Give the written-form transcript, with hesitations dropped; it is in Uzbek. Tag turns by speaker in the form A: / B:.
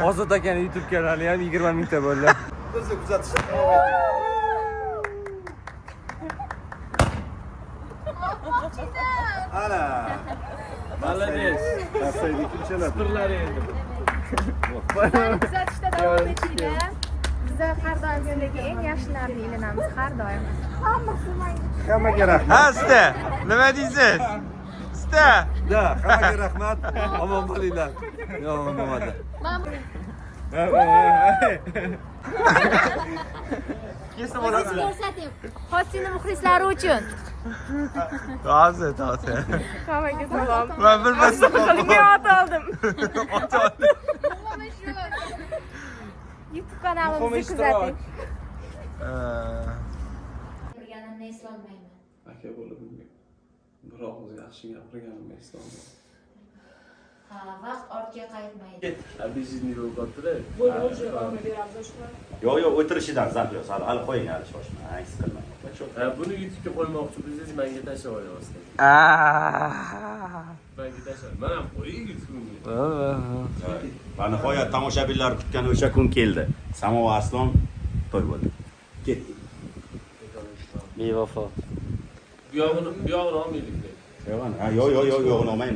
A: Ozod akani YouTube kanali ham 20 mingta bo'ldi.
B: Bizni kuzatishda davom eting. Ana.
C: Молодец.
B: Nasaydi kimchalar?
C: Birlar endi.
D: Kuzatishda davom etinglar. Biz har doim sizlarga eng yaxshilarini ilinamiz har doim.
B: Hammaga rahmat.
A: Ha, usta. Nima deysiz? Usta.
B: Da, hammaga rahmat. Omon bo'linglar.
A: Yomon bo'lmadi. Kesib olasiz.
D: Ko'rsating. Xosini muxlislari uchun.
A: To'g'ri, to'g'ri.
D: Hammaga salom.
A: Men bilmasam
D: Qo'limga ot oldim.
A: ot oldim.
D: YouTube kanalimizni kuzating.
E: Gapirganimni eslolmayman.
C: Aka bo'lib biroq o'zi yaxshi gapirganimni eslolmayman.
E: Ha, vaqt ortga qaytmaydi.
C: Объяснил o'qotdilar.
F: Yo'q, o'tirishidan zavq yo'q. Hali qo'ying, hali shoshmang, siqilmang.
C: Buni YouTube'ga qo'ymoqchi bo'lsangiz menga tashlab qo'yasiz. Menga tashlab. Men ham qo'ying YouTube'ga.
F: Va nihoyat tomoshabinlar kutgan o'sha kun keldi. Samo va Aslon to'y bo'ldi. Ketdik.
A: Bevafo.
C: Bu yog'ini olmaylik.
F: Yo'q, yo'q, olmaymiz.